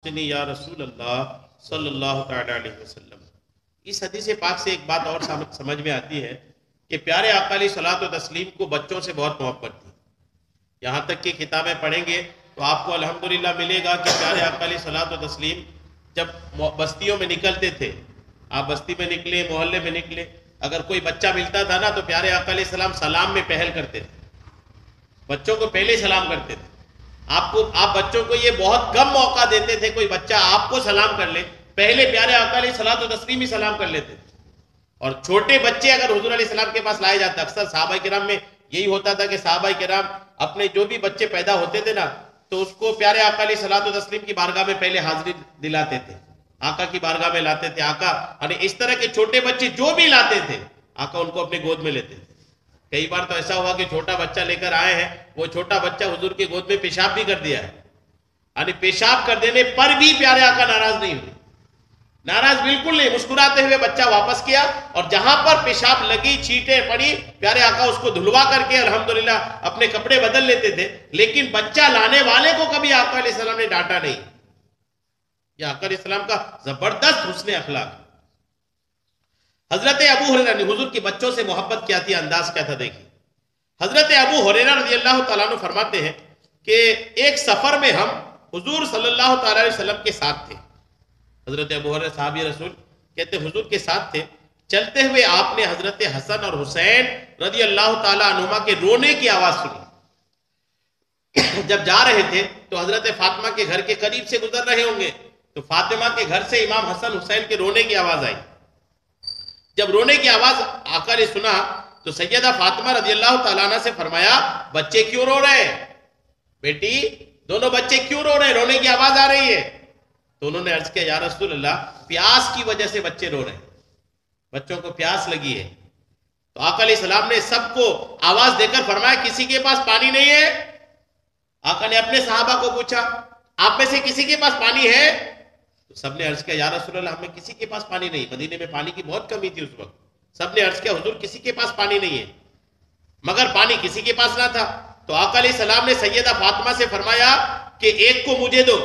یا رسول اللہ صلی اللہ تعالی علیہ وسلم۔ اس حدیث پاک سے ایک بات اور سمجھ میں آتی ہے کہ پیارے آقا علیہ صلاۃ و تسلیم کو بچوں سے بہت محبت تھی۔ یہاں تک کہ کتابیں پڑھیں گے تو آپ کو الحمدللہ ملے گا کہ پیارے آقا علیہ صلاۃ و تسلیم جب بستیوں میں نکلتے تھے، آپ بستی میں نکلے، محلے میں نکلے، اگر کوئی بچہ ملتا تھا نا تو پیارے آقا علیہ السلام سلام میں پہل کرتے تھے، بچوں کو پہلے سلام کرتے تھے۔ آپ بچوں کو یہ بہت کم موقع دیتے تھے کوئی بچہ آپ کو سلام کر لے، پہلے پیارے آقا علیہ صلاۃ و تسلیم ہی سلام کر لیتے تھے۔ اور چھوٹے بچے اگر حضور علیہ السلام کے پاس لائے جاتے، اکثر صحابہ کرام میں یہی ہوتا تھا کہ صحابہ کرام اپنے جو بھی بچے پیدا ہوتے تھے نا تو اس کو پیارے آقا علیہ صلاۃ و تسلیم کی بارگاہ میں پہلے حاضری دلاتے تھے، آقا کی بارگاہ میں لاتے تھے۔ آقا یعنی اس طرح کے چھوٹے بچے جو بھی لاتے تھے آقا ان کو اپنے گود میں لیتے تھے۔ کئی بار تو ایسا ہوا کہ چھوٹا بچہ لے کر آئے ہیں، وہ چھوٹا بچہ حضور کے گود میں پیشاب بھی کر دیا ہے، یعنی پیشاب کر دینے پر بھی پیارے آقا ناراض نہیں ہوئے، ناراض بالکل نہیں، مسکراتے ہوئے بچہ واپس کیا، اور جہاں پر پیشاب لگی، چھینٹیں پڑی، پیارے آقا اس کو دھلوا کر کے الحمدللہ اپنے کپڑے بدل لیتے تھے، لیکن بچہ لانے والے کو کبھی آقا علیہ السلام نے ڈانٹا نہیں۔ یہ آقا علیہ السلام کا زبردست حسن اخلاق۔ حضرت ابو ہریرہ نے حضور کے بچوں سے محبت کیا تھی، انداز کیا تھا دیکھیں۔ حضرت ابو ہریرہ رضی اللہ تعالیٰ عنہ فرماتے ہیں کہ ایک سفر میں ہم حضور صلی اللہ تعالیٰ علیہ وسلم کے ساتھ تھے۔ حضرت ابو ہریرہ صحابی رسول کہتے حضور کے ساتھ تھے، چلتے ہوئے آپ نے حضرت حسن اور حسین رضی اللہ تعالیٰ عنہما کے رونے کی آواز سنی۔ جب جا رہے تھے تو حضرت فاطمہ کے گھر کے قریب سے گزر رہے ہوں گے تو فاطمہ کے گھر سے امام حسن حسین کے رونے کی آواز آئی۔ جب رونے کی آواز آقا نے سنا تو سیدہ فاطمہ رضی اللہ تعالیٰ عنہ سے فرمایا بچے کیوں رو رہے ہیں؟ بیٹی دونوں بچے کیوں رو رہے ہیں؟ رونے کی آواز آ رہی ہے۔ تو انہوں نے عرض کیا یا رسول اللہ پیاس کی وجہ سے بچے رو رہے ہیں، بچوں کو پیاس لگی ہے۔ تو آقا علیہ السلام نے سب کو آواز دے کر فرمایا کسی کے پاس پانی نہیں ہے؟ آقا نے اپنے صحابہ کو پوچھا آپ میں سے کسی کے پاس پانی ہے؟ تو سب نے عرض کیا یا رسول اللہ ہمیں کسی کے پاس پانی نہیں، مدینے میں پانی کی بہت کمی تھی اس وقت۔ سب نے عرض کیا حضور کسی کے پاس پانی نہیں ہے، مگر پانی کسی کے پاس نہ تھا۔ تو آقا علیہ السلام نے سیدہ فاطمہ سے فرمایا کہ ایک کو مجھے دو،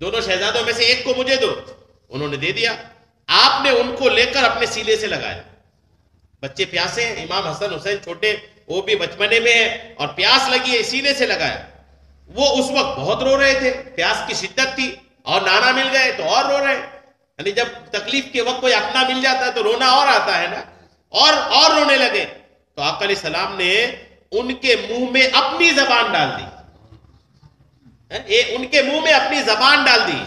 دونوں شہزادوں میں سے ایک کو مجھے دو۔ انہوں نے دے دیا۔ آپ نے ان کو لے کر اپنے سینے سے لگایا۔ بچے پیاسے ہیں، امام حسن حسین چھوٹے وہ بھی بچپنے میں ہیں اور پیاس لگی ہے، سینے سے لگایا۔ وہ اس وقت بہت رو رہے تھے، پیاس کی شدت تھی، اور نانا مل گئے تو اور رو رہے ہیں، یعنی جب تکلیف کے وقت کوئی اپنا مل جاتا ہے تو رونا اور آتا ہے نا، اور رونے لگے۔ تو آقا علیہ السلام نے ان کے منہ میں اپنی زبان ڈال دی، ان کے منہ میں اپنی زبان ڈال دی،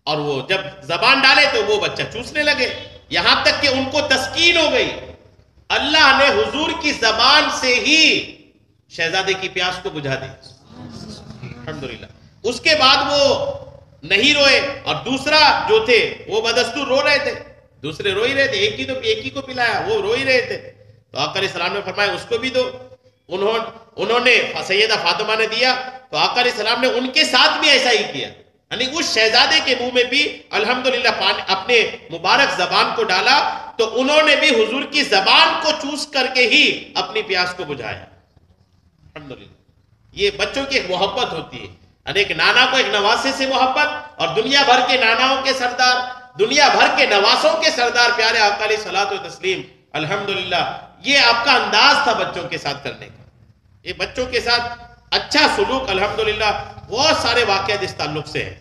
اور وہ جب زبان ڈالے تو وہ بچہ چوسنے لگے، یہاں تک کہ ان کو تسکین ہو گئی۔ اللہ نے حضور کی زبان سے ہی شہزادے کی پیاس کو بجھا دی، الحمدللہ۔ اس کے بعد وہ نہیں روئے، اور دوسرا جو تھے وہ بدستور رو رہے تھے، دوسرے رو ہی رہے تھے، ایک ہی کو پلایا، وہ رو ہی رہے تھے۔ تو آقا علیہ السلام نے فرمایا اس کو بھی دو۔ انہوں نے سیدہ فاطمہ نے دیا، تو آقا علیہ السلام نے ان کے ساتھ بھی ایسا ہی کیا، یعنی اس شہزادے کے منہ میں بھی الحمدللہ اپنے مبارک زبان کو ڈالا، تو انہوں نے بھی حضور کی زبان کو چوس کر کے ہی اپنی پیاس کو بجھایا، الحمدللہ۔ یہ بچوں کی ایک محبت ہوتی ہے، یعنی ایک نانا کو ایک نواسے سے محبت، اور دنیا بھر کے ناناؤں کے سردار، دنیا بھر کے نواسوں کے سردار پیارے آقا علیہ صلاۃ و تسلیم، الحمدللہ۔ یہ آپ کا انداز تھا بچوں کے ساتھ کرنے کا، یہ بچوں کے ساتھ اچھا سلوک، الحمدللہ۔ بہت سارے واقعات اس تعلق سے ہیں۔